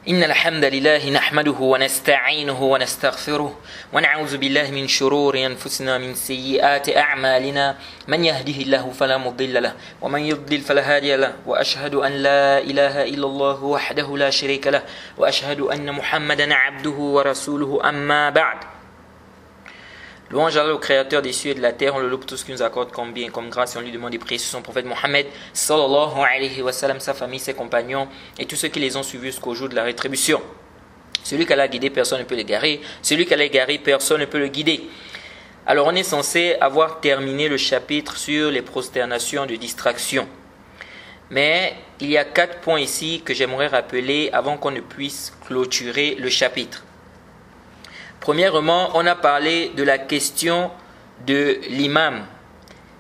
إن الحمد لله نحمده ونستعينه ونستغفره ونعوذ بالله من شرور أنفسنا من سيئات أعمالنا من يهده الله فلا مضل له ومن يضلل فلا هادي له وأشهد أن لا إله إلا الله وحده لا شريك له وأشهد أن محمدا عبده ورسوله أما بعد. Louange à Allah, au Créateur des cieux et de la terre, on le loue pour tout ce qu'il nous accorde comme bien, comme grâce, et on lui demande de prier sur son prophète Mohammed, sallallahu alayhi wa sallam, sa famille, ses compagnons, et tous ceux qui les ont suivis jusqu'au jour de la rétribution. Celui qu'Allah a guidé, personne ne peut l'égarer. Celui qu'Allah a égaré, personne ne peut le guider. Alors on est censé avoir terminé le chapitre sur les prosternations de distraction. Mais il y a 4 points ici que j'aimerais rappeler avant qu'on ne puisse clôturer le chapitre. Premièrement, on a parlé de la question de l'imam.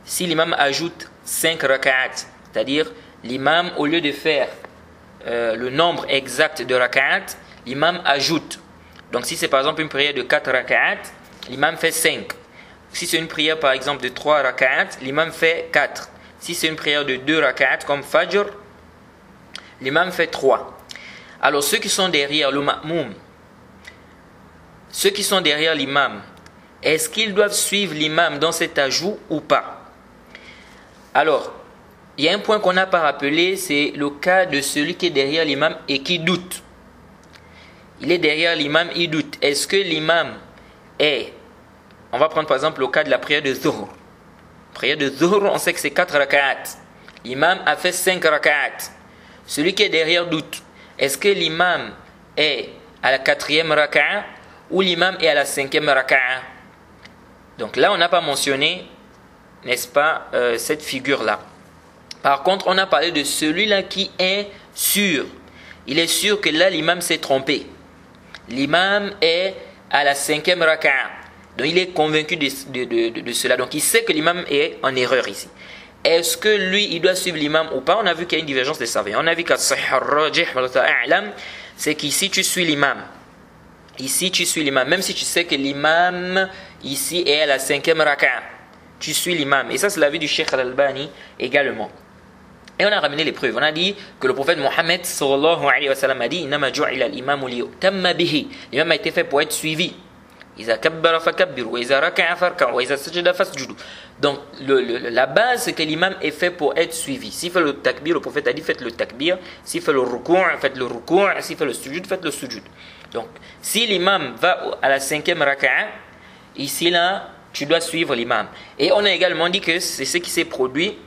Si l'imam ajoute 5 rak'at, c'est-à-dire l'imam, au lieu de faire le nombre exact de rak'at, l'imam ajoute. Donc si c'est par exemple une prière de 4 rak'at, l'imam fait 5. Si c'est une prière par exemple de 3 rak'at, l'imam fait 4. Si c'est une prière de 2 rak'at comme Fajr, l'imam fait 3. Alors ceux qui sont derrière le ma'moum, ceux qui sont derrière l'imam, est-ce qu'ils doivent suivre l'imam dans cet ajout ou pas? Alors, il y a un point qu'on n'a pas rappelé, c'est le cas de celui qui est derrière l'imam et qui doute. Il est derrière l'imam, il doute. Est-ce que l'imam est... On va prendre par exemple le cas de la prière de Zuhr. Prière de Zuhr, on sait que c'est 4 rak'at. L'imam a fait 5 rak'at. Celui qui est derrière doute. Est-ce que l'imam est à la 4e rak'at ou l'imam est à la 5e raka'a? Donc là, on n'a pas mentionné, n'est-ce pas, cette figure-là. Par contre, on a parlé de celui-là qui est sûr. Il est sûr que là, l'imam s'est trompé. L'imam est à la 5e raka'a. Donc il est convaincu de cela. Donc il sait que l'imam est en erreur ici. Est-ce que lui, il doit suivre l'imam ou pas? On a vu qu'il y a une divergence des savants. On a vu qu'à c'est qu'ici, tu suis l'imam. Ici, tu suis l'imam, même si tu sais que l'imam, ici, est à la 5e raka'a. Tu suis l'imam. Et ça, c'est l'avis du Cheikh Al-Albani également. Et on a ramené les preuves. On a dit que le prophète Mohammed, sallallahu alayhi wa sallam, a dit Innama ju'ila al-imamu liyutamma bihi. L'imam a été fait pour être suivi. Iza kabbara fakabbiru, wa iza raka'a farka'u, wa iza sajada fasjudu. Donc, la base, c'est que l'imam est fait pour être suivi. S'il fait le takbir, le prophète a dit faites le takbir. S'il fait le ruku', faites le ruku'. S'il fait le sujud, faites le sujud. Donc, si l'imam va à la 5e raka'a, ici là, tu dois suivre l'imam. Et on a également dit que c'est ce qui s'est produit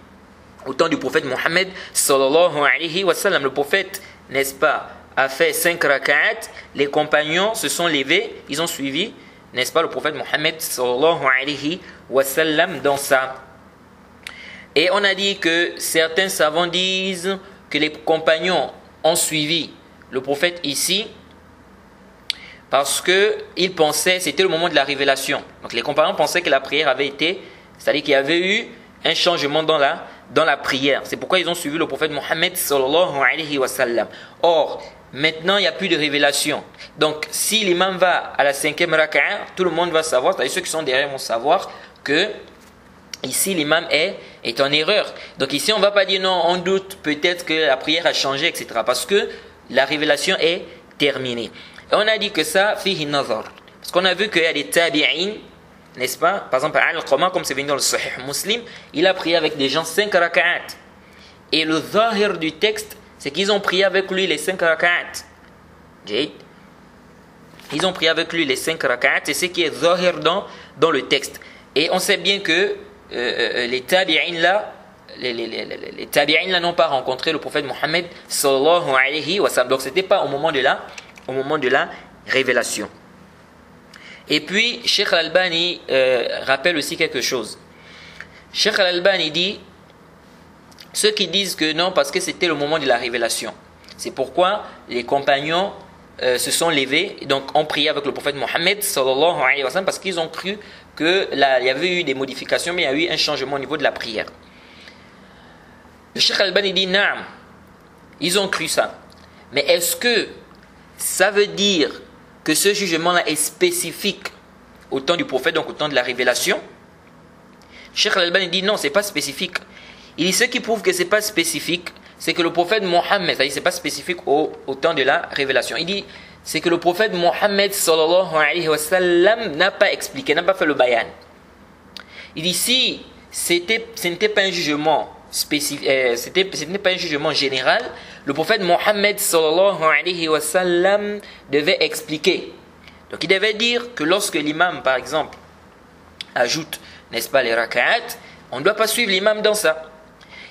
au temps du prophète Mohammed sallallahu alayhi wa sallam. Le prophète, n'est-ce pas, a fait 5 raka'at, les compagnons se sont levés, ils ont suivi, n'est-ce pas, le prophète Mohammed sallallahu alayhi wa sallam dans ça. Et on a dit que certains savants disent que les compagnons ont suivi le prophète ici, parce qu'ils pensaient, c'était le moment de la révélation. Donc les compagnons pensaient que la prière avait été, c'est-à-dire qu'il y avait eu un changement dans la prière. C'est pourquoi ils ont suivi le prophète Mohammed sallallahu alayhi wa sallam. Or, maintenant il n'y a plus de révélation. Donc si l'imam va à la 5e raka'a, tout le monde va savoir, c'est-à-dire ceux qui sont derrière vont savoir que ici l'imam est en erreur. Donc ici on ne va pas dire non, on doute peut-être que la prière a changé, etc. Parce que la révélation est terminée. Et on a dit que ça, fihi nazar. Parce qu'on a vu qu'il y a des tabi'in, n'est-ce pas? Par exemple, Al-Qama, comme c'est venu dans le Sahih Muslim, il a prié avec des gens 5 raka'at. Et le zahir du texte, c'est qu'ils ont prié avec lui les 5 raka'at. Ils ont prié avec lui les 5 raka'at, c'est ce qui est zahir dans le texte. Et on sait bien que les tabi'in là, les tabi'in là n'ont pas rencontré le prophète Mohammed sallallahu alayhi wa sallam. Donc c'était pas au moment de la révélation. Et puis, Cheikh Al-Albani rappelle aussi quelque chose. Cheikh Al-Albani dit, ceux qui disent que non, parce que c'était le moment de la révélation. C'est pourquoi les compagnons se sont levés, et donc ont prié avec le prophète Mohammed sallallahu alayhi wa sallam, parce qu'ils ont cru qu'il y avait eu des modifications, mais il y a eu un changement au niveau de la prière. Le Cheikh Al-Albani dit, naam, ils ont cru ça. Mais est-ce que ça veut dire que ce jugement-là est spécifique au temps du prophète, donc au temps de la révélation? Cheikh Al-Albani dit non, ce n'est pas spécifique. Il dit ce qui prouve que ce n'est pas spécifique, c'est que le prophète Mohammed, c'est-à-dire c'est pas spécifique au temps de la révélation. Il dit, c'est que le prophète Mohammed sallallahu alayhi wa sallam n'a pas expliqué, n'a pas fait le bayan. Il dit, si ce n'était pas un jugement spécifique, ce n'était pas un jugement général, le prophète Mohammed sallallahu alayhi wa sallam devait expliquer. Donc il devait dire que lorsque l'imam, par exemple, ajoute, n'est-ce pas, les rak'at, on ne doit pas suivre l'imam dans ça.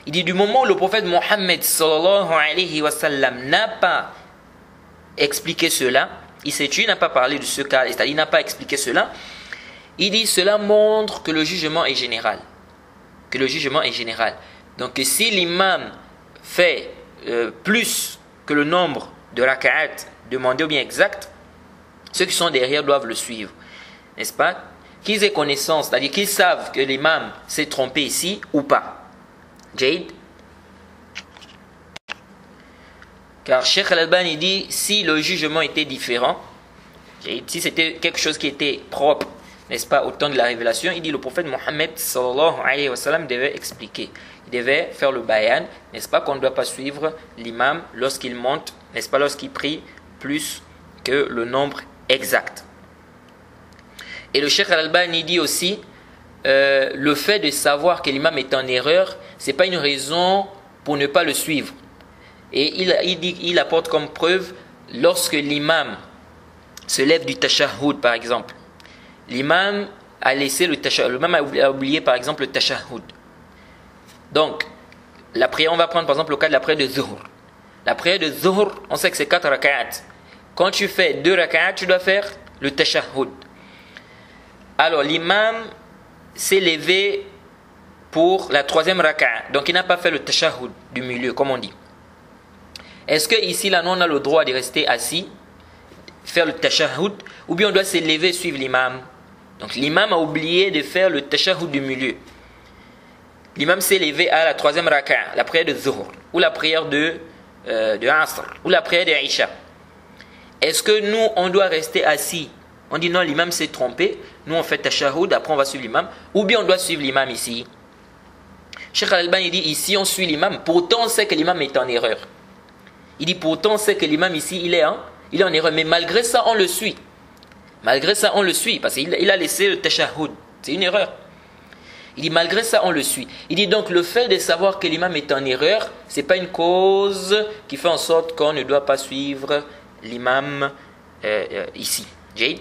Il dit, du moment où le prophète Mohammed sallallahu alayhi wa sallam n'a pas expliqué cela, il s'est tué, il n'a pas parlé de ce cas, c'est-à-dire il n'a pas expliqué cela, il dit, cela montre que le jugement est général. Que le jugement est général. Donc si l'imam fait plus que le nombre de rak'at demandé ou bien exact, ceux qui sont derrière doivent le suivre. N'est-ce pas? Qu'ils aient connaissance, c'est-à-dire qu'ils savent que l'imam s'est trompé ici ou pas. Jade. Car Cheikh Al-Albani dit, si le jugement était différent, si c'était quelque chose qui était propre, n'est-ce pas, au temps de la révélation, il dit, le prophète Mohammed sallallahu alayhi wa sallam devait expliquer. Il devait faire le bayan, n'est-ce pas, qu'on ne doit pas suivre l'imam lorsqu'il monte, n'est-ce pas, lorsqu'il prie plus que le nombre exact. Et le Cheikh Al-Albani dit aussi, le fait de savoir que l'imam est en erreur, ce n'est pas une raison pour ne pas le suivre. Et il apporte comme preuve, lorsque l'imam se lève du tashahhud par exemple, l'imam a laissé le tashahhud, l'imam a oublié par exemple le tashahhud. Donc, la prière, on va prendre par exemple le cas de la prière de Zuhr. La prière de Zuhr, on sait que c'est 4 rak'at. Quand tu fais 2 rak'at, tu dois faire le tashahhud. Alors, l'imam s'est levé pour la 3e rak'at. Donc, il n'a pas fait le tashahhud du milieu, comme on dit. Est-ce que ici, là, nous, on a le droit de rester assis, faire le tashahhud, ou bien on doit se lever et suivre l'imam? Donc, l'imam a oublié de faire le tashahhud du milieu. L'imam s'est levé à la 3e rak'at, la prière de Zuhr, ou la prière de Asr, ou la prière de Isha. Est-ce que nous, on doit rester assis? On dit non, l'imam s'est trompé, nous on fait tashahhud, après on va suivre l'imam, ou bien on doit suivre l'imam ici? Cheikh Al-Albani dit, ici on suit l'imam, pourtant on sait que l'imam est en erreur. Il dit, pourtant on sait que l'imam ici, il est en erreur, mais malgré ça on le suit. Malgré ça on le suit, parce qu'il a laissé le tashahhud, c'est une erreur. Il dit, malgré ça on le suit. Il dit donc, le fait de savoir que l'imam est en erreur, ce n'est pas une cause qui fait en sorte qu'on ne doit pas suivre l'imam ici. Jade.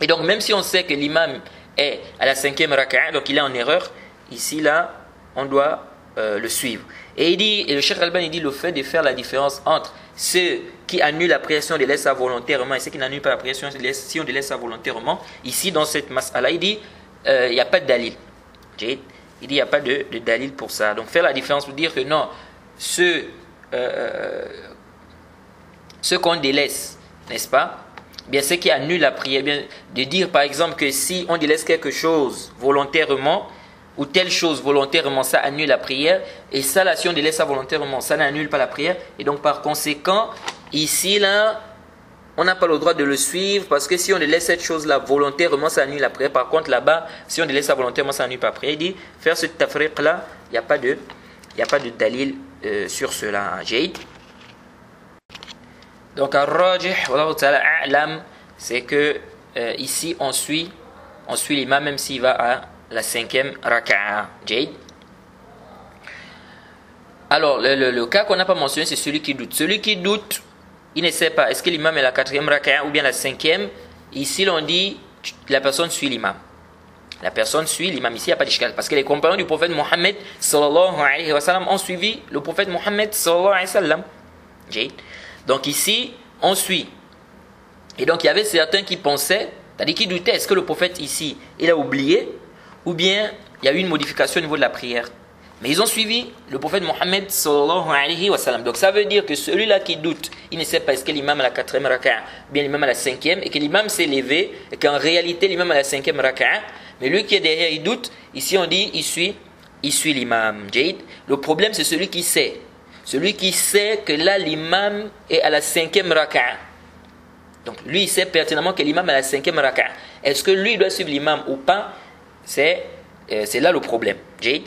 Et donc, même si on sait que l'imam est à la 5e rak'a, donc il est en erreur, ici, là, on doit le suivre. Et il dit, et le Cheikh Al-Albani dit, le fait de faire la différence entre ceux qui annulent la prière si on les laisse volontairement et ceux qui n'annulent pas la prière si on les laisse volontairement, ici, dans cette mas'ala, il dit, il n'y a pas de dalil. Jade. Il dit, il n'y a pas de dalil pour ça. Donc, faire la différence pour dire que non, ceux qu'on délaisse, n'est-ce pas? Bien, ceux qui annulent la prière, bien, de dire par exemple que si on délaisse quelque chose volontairement, ou telle chose volontairement, ça annule la prière, et ça là, si on délaisse ça volontairement, ça n'annule pas la prière, et donc par conséquent, ici là, on n'a pas le droit de le suivre, parce que si on délaisse cette chose là volontairement, ça annule la prière. Par contre là-bas, si on délaisse ça volontairement, ça annule pas la prière. Il dit, faire ce tafriq là, il n'y a pas de dalil sur cela. Jade. Donc, al-rajih, wallahu ta'ala a'lam, c'est que ici, on suit l'imam même s'il va à la 5e raka'a. Jade. Alors, le cas qu'on n'a pas mentionné, c'est celui qui doute. Celui qui doute, il ne sait pas, est-ce que l'imam est la 4e raka'a ou bien la 5e? Ici, l'on dit, la personne suit l'imam. La personne suit l'imam. Ici, il n'y a pas d'ishkal. Parce que les compagnons du prophète Mohammed sallallahu alayhi wa sallam ont suivi le prophète Mohammed sallallahu alayhi wa sallam. Jade. Donc ici, on suit. Et donc il y avait certains qui pensaient, c'est-à-dire qui doutaient, est-ce que le prophète ici, il a oublié, ou bien il y a eu une modification au niveau de la prière. Mais ils ont suivi le prophète Mohammed sallallahu alayhi wa sallam. Donc ça veut dire que celui-là qui doute, il ne sait pas est-ce que l'imam à la 4e raka'a, bien l'imam à la 5e, et que l'imam s'est levé, et qu'en réalité l'imam à la 5e raka'a, mais lui qui est derrière, il doute, ici on dit, il suit l'imam. Jade. Le problème c'est celui qui sait. Celui qui sait que là, l'imam est à la 5e raka'a. Donc, lui, il sait pertinemment que l'imam est à la 5e raka'a. Est-ce que lui doit suivre l'imam ou pas? C'est là le problème. Jade.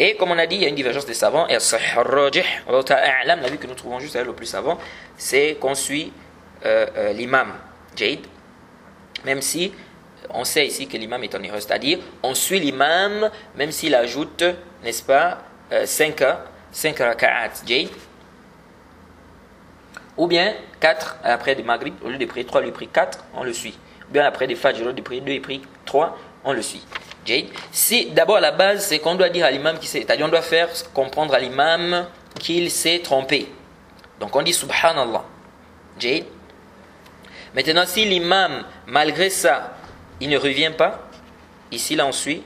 Et comme on a dit, il y a une divergence des savants. Et l'avis que nous trouvons juste le plus savant, c'est qu'on suit l'imam. Jade. Même si on sait ici que l'imam est en erreur. C'est-à-dire, on suit l'imam, même s'il ajoute, n'est-ce pas, 5 raka'at. Jade. Ou bien 4 après des Maghrib, au lieu de prier 3, lui prie 4, on le suit. Ou bien après des Fajr, au lieu de prier 2, il prie 3, on le suit. Jade. Si d'abord la base, c'est qu'on doit dire à l'imam, c'est-à-dire on doit faire comprendre à l'imam qu'il s'est trompé. Donc on dit Subhanallah. Jade. Maintenant, si l'imam, malgré ça, il ne revient pas, ici là on suit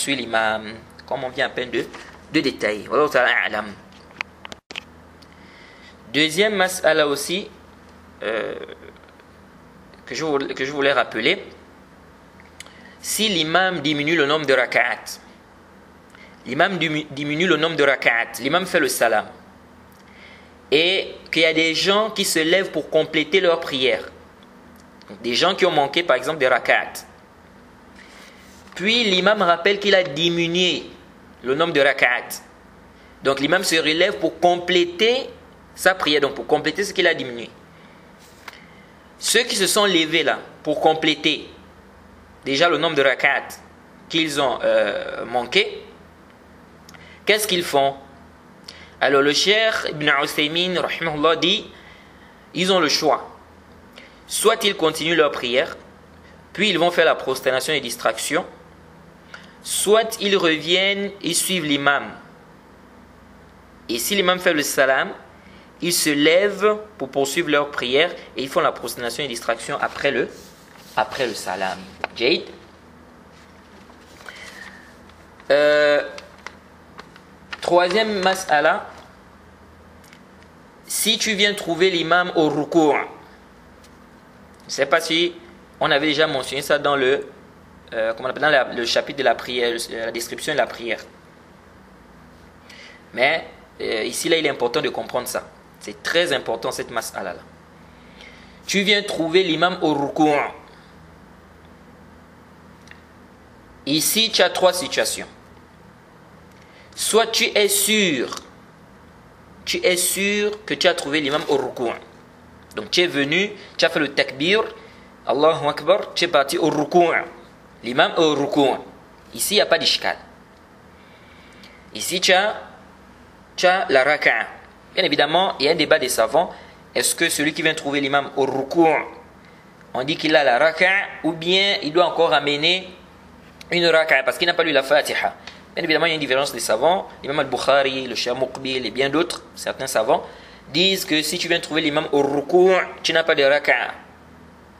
l'imam, comme on vient à peine de détailler. Wallahu ta'ala a'lam. Deuxième mas'ala aussi que je voulais rappeler, si l'imam diminue le nombre de raka'at, l'imam diminue le nombre de raka'at, l'imam fait le salam, et qu'il y a des gens qui se lèvent pour compléter leur prière, donc des gens qui ont manqué par exemple des raka'at, puis l'imam rappelle qu'il a diminué le nombre de raka'at, donc l'imam se relève pour compléter sa prière, donc pour compléter ce qu'il a diminué. Ceux qui se sont levés là pour compléter déjà le nombre de rak'at qu'ils ont manqué, qu'est-ce qu'ils font? Alors le cheikh Ibn Uthaymin rahimahullah dit, ils ont le choix. Soit ils continuent leur prière, puis ils vont faire la prosternation et distraction, soit ils reviennent et suivent l'imam. Et si l'imam fait le salam, ils se lèvent pour poursuivre leur prière et ils font la prosternation et distraction après le salam. Jade. Troisième mas'ala, si tu viens trouver l'imam au ruku', je ne sais pas si on avait déjà mentionné ça dans le chapitre de la prière, la description de la prière. Mais ici là il est important de comprendre ça. C'est très important cette mas'ala là. Tu viens trouver l'imam au ruku'. Ici, tu as trois situations. Soit tu es sûr que tu as trouvé l'imam au ruku'. Donc tu es venu, tu as fait le takbir, Allahu Akbar, tu es parti au ruku'. L'imam au ruku'. Ici, il n'y a pas d'ishkal. Ici, tu as la raka'a. Bien évidemment, il y a un débat des savants. Est-ce que celui qui vient trouver l'imam au ruku', on dit qu'il a la raka'a, ou bien il doit encore amener une raka'a parce qu'il n'a pas lu la Fatiha. Bien évidemment, il y a une différence des savants. L'imam al-Bukhari, le Cheikh Muqbil et bien d'autres, certains savants, disent que si tu viens trouver l'imam au ruku', tu n'as pas de raka'a.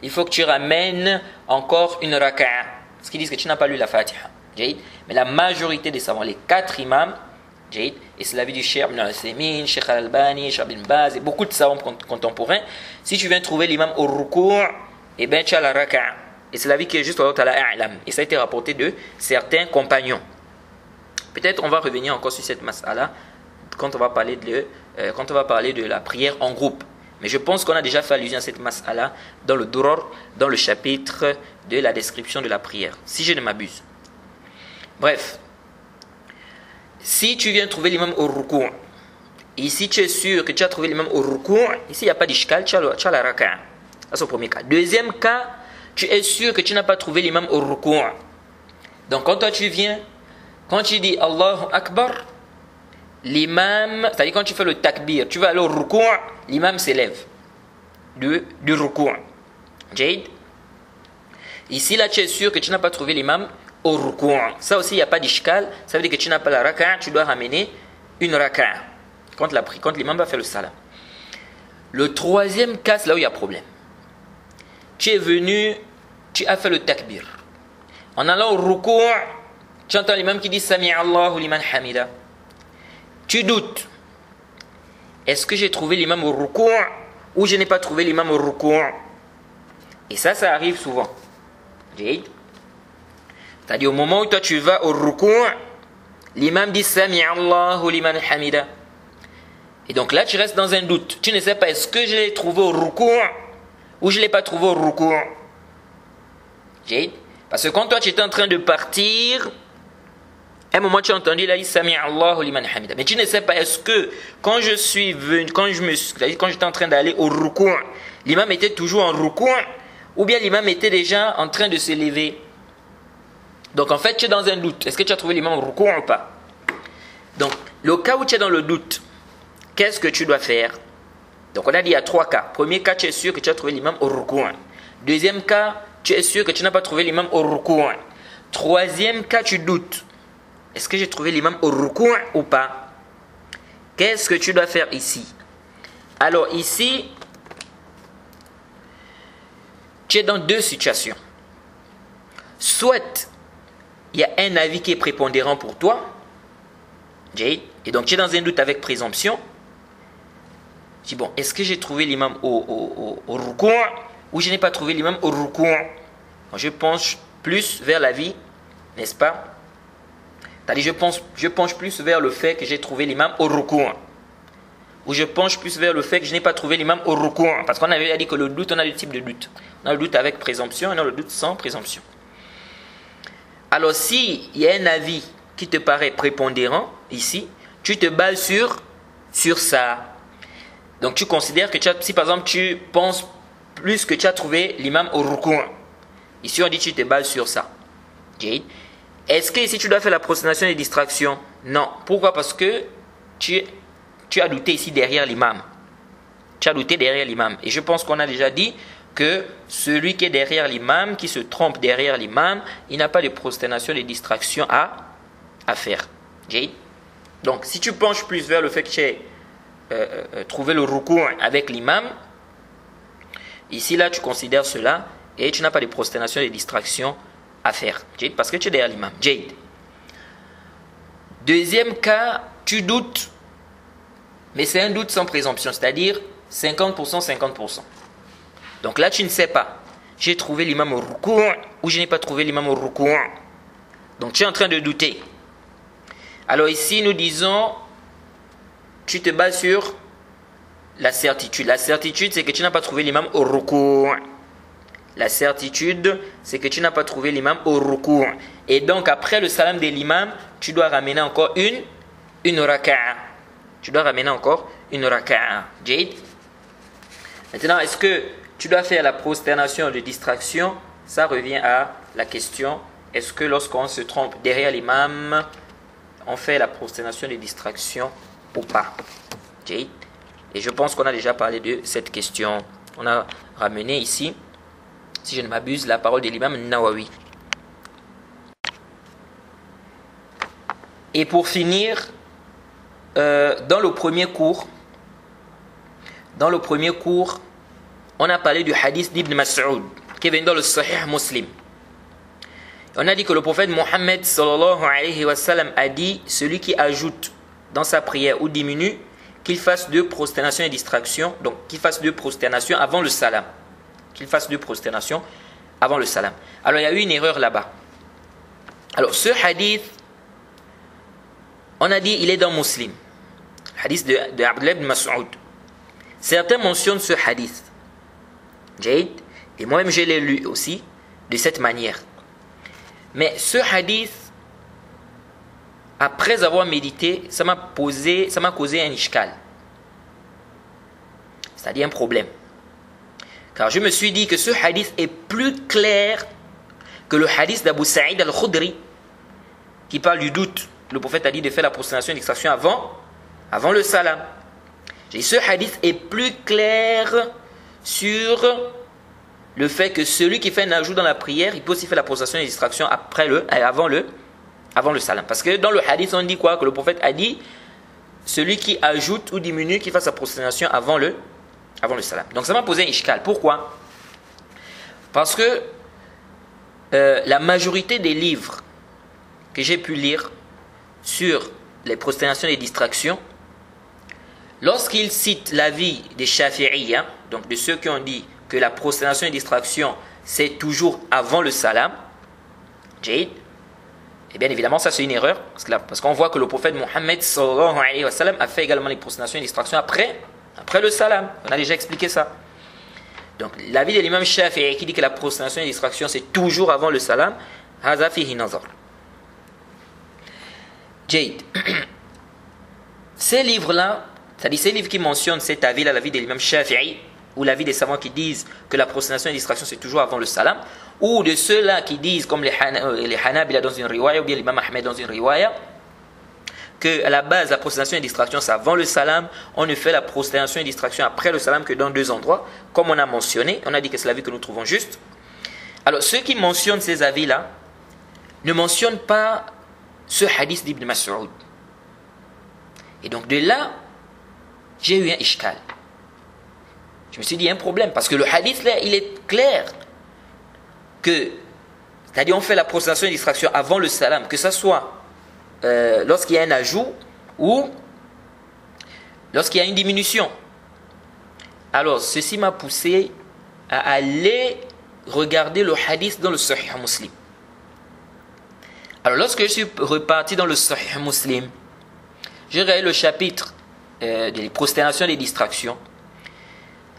Il faut que tu ramènes encore une raka'a. Parce qu'ils disent que tu n'as pas lu la Fatiha. Mais la majorité des savants, les 4 imams, et c'est l'avis du Cheikh Ibn Uthaymin, Cheikh Al-Albani, Cheikh Ibn Baz et beaucoup de savants contemporains, si tu viens trouver l'imam au ruku', eh bien tu as la raka'a. Et c'est l'avis qui est juste au ta'ala a'lam. Et ça a été rapporté de certains compagnons. Peut-être on va revenir encore sur cette mas'ala quand on va parler de la prière en groupe. Mais je pense qu'on a déjà fait allusion à cette mas'ala dans le Durar, dans le chapitre de la description de la prière, si je ne m'abuse. Bref, si tu viens trouver l'imam au ruku', ici tu es sûr que tu as trouvé l'imam au ruku', ici il n'y a pas d'ishkal, tu as la raka'a. C'est le premier cas. Deuxième cas, tu es sûr que tu n'as pas trouvé l'imam au ruku'. Donc quand toi tu viens, quand tu dis Allahu Akbar, l'imam, c'est-à-dire quand tu fais le takbir, tu vas aller au ruku', l'imam s'élève du ruku'. Jade. Ici là tu es sûr que tu n'as pas trouvé l'imam au ruku'. Ça aussi il n'y a pas d'ishkal, ça veut dire que tu n'as pas la raka'a, tu dois ramener une raka'a quand l'imam va faire le salam. Le troisième cas, c'est là où il y a problème. Tu es venu, tu as fait le takbir. En allant au ruku', tu entends l'imam qui dit Sami Allahu liman hamida. Tu doutes. Est-ce que j'ai trouvé l'imam au ruku' ou je n'ai pas trouvé l'imam au ruku'? Et ça arrive souvent. C'est-à-dire au moment où toi tu vas au ruku', l'imam dit Sami Allahu liman hamida. Et donc là tu restes dans un doute. Tu ne sais pas est-ce que je l'ai trouvé au ruku' ou je ne l'ai pas trouvé au ruku'. Parce que quand toi tu étais en train de partir, un moment tu as entendu, il a dit Sami Allahu liman hamida. Mais tu ne sais pas, est-ce que quand je suis venu, quand j'étais en train d'aller au ruku', l'imam était toujours en ruku', ou bien l'imam était déjà en train de se lever. Donc en fait, tu es dans un doute. Est-ce que tu as trouvé l'imam au ruku' ou pas? Donc, le cas où tu es dans le doute, qu'est-ce que tu dois faire? Donc on a dit il y a 3 cas. Premier cas, tu es sûr que tu as trouvé l'imam au ruku'. Deuxième cas, tu es sûr que tu n'as pas trouvé l'imam au ruku'. Troisième cas, tu doutes. Est-ce que j'ai trouvé l'imam au ruku' ou pas? Qu'est-ce que tu dois faire ici? Alors ici, tu es dans 2 situations. Soit il y a un avis qui est prépondérant pour toi, et donc tu es dans un doute avec présomption. Je dis bon, est-ce que j'ai trouvé l'imam au ruku' ou je n'ai pas trouvé l'imam au ruku'? Je penche plus vers l'avis, n'est-ce pas? C'est-à-dire je penche plus vers le fait que j'ai trouvé l'imam au ruku'. Ou je penche plus vers le fait que je n'ai pas trouvé l'imam au ruku'. Parce qu'on avait dit que le doute, on a 2 types de doute. On a le doute avec présomption et on a le doute sans présomption. Alors si il y a un avis qui te paraît prépondérant, ici, tu te bases sur ça. Donc tu considères que si par exemple tu penses plus que tu as trouvé l'imam au ruku', ici on dit tu te bases sur ça. Est-ce que ici tu dois faire la prosternation des distractions? Non. Pourquoi? Parce que tu as douté ici derrière l'imam. Tu as douté derrière l'imam. Et je pense qu'on a déjà dit que celui qui est derrière l'imam, qui se trompe derrière l'imam, il n'a pas de prosternation des distractions à faire. Donc si tu penches plus vers le fait que tu as trouvé le ruku' avec l'imam, ici là tu considères cela et tu n'as pas de prosternation des distractions à faire, parce que tu es derrière l'imam. Deuxième cas, tu doutes, mais c'est un doute sans présomption, c'est-à-dire 50%, 50%. Donc là, tu ne sais pas, j'ai trouvé l'imam au ruku' ou je n'ai pas trouvé l'imam au ruku'. Donc tu es en train de douter. Alors ici, nous disons, tu te bases sur la certitude. La certitude, c'est que tu n'as pas trouvé l'imam au ruku'. La certitude, c'est que tu n'as pas trouvé l'imam au ruku'. Et donc, après le salam de l'imam, tu dois ramener encore une raka'a. Tu dois ramener encore une raka'a. Jade. Maintenant, est-ce que tu dois faire la prosternation de distraction? Ça revient à la question, est-ce que lorsqu'on se trompe derrière l'imam, on fait la prosternation de distraction ou pas? Jade. Et je pense qu'on a déjà parlé de cette question. On a ramené ici, si je ne m'abuse, la parole de l'imam Nawawi. Et pour finir, dans le premier cours, on a parlé du hadith d'Ibn Mas'ud, qui est dans le Sahih Muslim. On a dit que le prophète Mohammed sallallahu alayhi wa sallam a dit, celui qui ajoute dans sa prière ou diminue, qu'il fasse 2 prosternations et distractions, donc qu'il fasse 2 prosternations avant le salam. Qu'il fasse 2 prosternations avant le salam. Alors il y a eu une erreur là-bas. Alors ce hadith, on a dit il est dans Muslim. Hadith de Abdullah ibn Mas'ud. Certains mentionnent ce hadith. Jade, et moi-même je l'ai lu aussi de cette manière. Mais ce hadith, après avoir médité, ça m'a causé un ishkal. C'est-à-dire un problème. Car je me suis dit que ce hadith est plus clair que le hadith d'Abu Sa'id al-Khudri qui parle du doute. Le prophète a dit de faire la prosternation et l'extraction avant le salam. Ce hadith est plus clair sur le fait que celui qui fait un ajout dans la prière, il peut aussi faire la prosternation et l'extraction avant le salam. Parce que dans le hadith, on dit quoi? Que le prophète a dit celui qui ajoute ou diminue, qui fasse sa prosternation avant le salam. Donc ça m'a posé un ishkal. Pourquoi? Parce que la majorité des livres que j'ai pu lire sur les prosternations et les distractions, lorsqu'ils citent l'avis des Shafi'iyya, donc de ceux qui ont dit que la prosternation et distraction c'est toujours avant le salam, Jade, et bien évidemment ça c'est une erreur, parce qu'on voit que le prophète Mohammed sallallahu alayhi wa sallam a fait également les prosternations et distractions après le salam. On a déjà expliqué ça. Donc l'avis de l'imam Shafi'i qui dit que la prosternation et distraction c'est toujours avant le salam, haza fihi nazar. Jade. Ces livres-là, c'est-à-dire ces livres qui mentionnent cet avis-là, l'avis de l'imam Shafi'i, ou l'avis des savants qui disent que la prosternation et la distraction c'est toujours avant le salam, ou de ceux-là qui disent, comme les Hanabila dans une riwaya, ou bien l'imam Ahmed dans une riwaya, que à la base la prosternation et la distraction c'est avant le salam, on ne fait la prosternation et la distraction après le salam que dans 2 endroits, comme on a mentionné, on a dit que c'est l'avis que nous trouvons juste. Alors ceux qui mentionnent ces avis-là ne mentionnent pas ce hadith d'Ibn Mas'ud. Et donc de là, j'ai eu un ishkal. Je me suis dit, il y a un problème, parce que le hadith là, il est clair que, c'est-à-dire on fait la prosternation et la distraction avant le salam, que ce soit lorsqu'il y a un ajout ou lorsqu'il y a une diminution. Alors, ceci m'a poussé à aller regarder le hadith dans le Sahih Muslim. Alors, lorsque je suis reparti dans le Sahih Muslim, j'ai regardé le chapitre des prosternations et des distractions.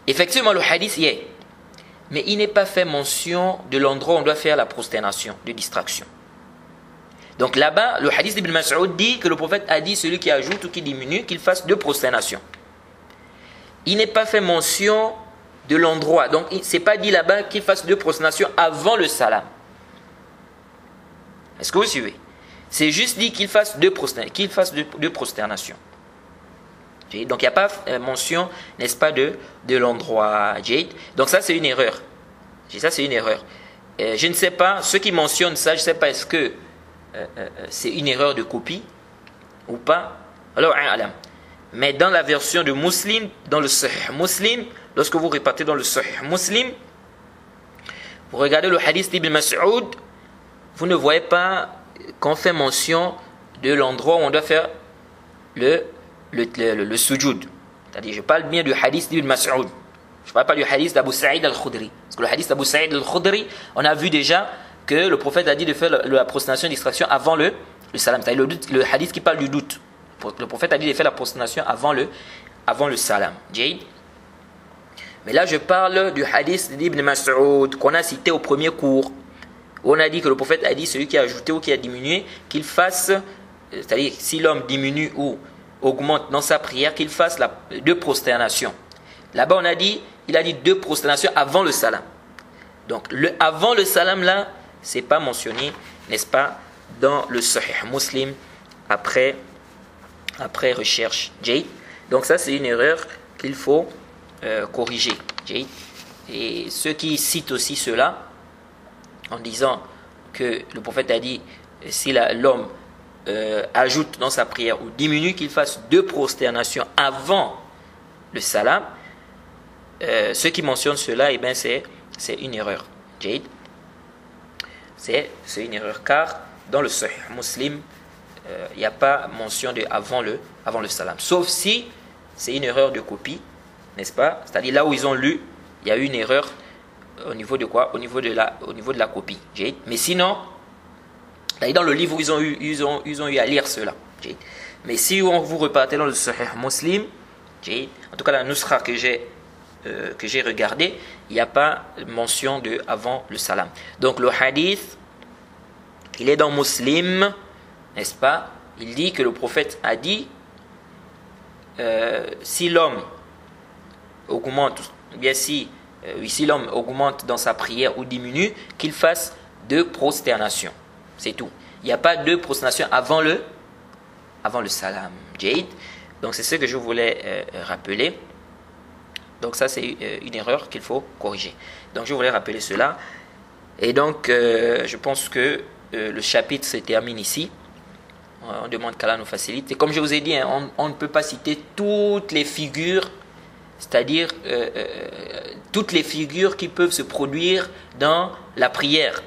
Effectivement, le hadith y est, mais il n'est pas fait mention de l'endroit où on doit faire la prosternation de distraction. Donc là-bas, le hadith d'Ibn Mas'ud dit que le prophète a dit celui qui ajoute ou qui diminue, qu'il fasse 2 prosternations. Il n'est pas fait mention de l'endroit. Donc il ne s'est pas dit là-bas qu'il fasse 2 prosternations avant le salam. Est-ce que vous suivez? C'est juste dit qu'il fasse 2 prosternations. Donc il n'y a pas mention, n'est-ce pas, de l'endroit. Donc ça c'est une erreur. Ça c'est une erreur. Je ne sais pas, ceux qui mentionnent ça, je ne sais pas est-ce que c'est une erreur de copie ou pas. Alors, mais dans la version de Muslim, dans le Sahih Muslim, lorsque vous repartez dans le Sahih Muslim, vous regardez le hadith d'Ibn Mas'ud, vous ne voyez pas qu'on fait mention de l'endroit où on doit faire le sujoud. C'est-à-dire, je parle bien du hadith d'Ibn Mas'ud. Je ne parle pas du hadith d'Abu Sa'id al-Khudri. Parce que le hadith d'Abu Sa'id al-Khudri, on a vu déjà que le prophète a dit de faire la prosternation et la distraction avant le salam. C'est-à-dire le hadith qui parle du doute. Le prophète a dit de faire la prosternation avant le salam. Jade. Mais là, je parle du hadith d'Ibn Mas'ud qu'on a cité au premier cours. Où on a dit que le prophète a dit celui qui a ajouté ou qui a diminué, qu'il fasse, c'est-à-dire si l'homme diminue ou augmente dans sa prière, qu'il fasse 2 prosternations. Là-bas, on a dit, il a dit 2 prosternations avant le salam. Donc, avant le salam là, c'est pas mentionné, n'est-ce pas, dans le Sahih Muslim après recherche. Donc ça c'est une erreur qu'il faut corriger. Et ceux qui citent aussi cela en disant que le prophète a dit si l'homme ajoute dans sa prière ou diminue, qu'il fasse 2 prosternations avant le salam, ceux qui mentionnent cela, eh bien c'est une erreur. C'est une erreur car dans le Sahih Muslim, il n'y a pas mention de avant le salam. Sauf si c'est une erreur de copie, n'est-ce pas? C'est-à-dire là où ils ont lu, il y a eu une erreur au niveau de quoi? Au niveau de la copie. Mais sinon, dans le livre, ils ont eu à lire cela. Mais si vous repartez dans le Sahih Muslim, en tout cas la nusra que j'ai regardé, il n'y a pas mention de avant le salam. Donc le hadith, il est dans Muslim, n'est-ce pas? Il dit que le prophète a dit si l'homme augmente, bien si l'homme augmente dans sa prière ou diminue, qu'il fasse 2 prosternations. C'est tout. Il n'y a pas 2 prosternations avant le salam. Donc c'est ce que je voulais rappeler. Donc ça c'est une erreur qu'il faut corriger. Donc je voulais rappeler cela. Et donc je pense que le chapitre se termine ici. On demande qu'Allah nous facilite. Et comme je vous ai dit, on ne peut pas citer toutes les figures, c'est-à-dire toutes les figures qui peuvent se produire dans la prière.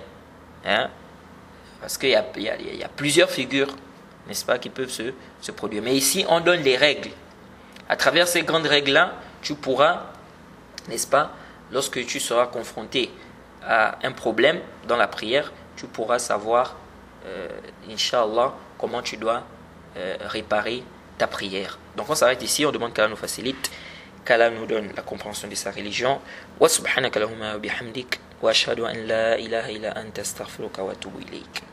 Parce qu'il y a plusieurs figures, n'est-ce pas, qui peuvent se produire. Mais ici, on donne les règles. À travers ces grandes règles-là, tu pourras, n'est-ce pas, lorsque tu seras confronté à un problème dans la prière, tu pourras savoir, Inch'Allah, comment tu dois réparer ta prière. Donc on s'arrête ici, on demande qu'Allah nous facilite, qu'Allah nous donne la compréhension de sa religion. Wa subhanaka lahumma wa bihamdik wa ashhadu an la ilaha illa anta astaghfiruka wa atubu ilayk.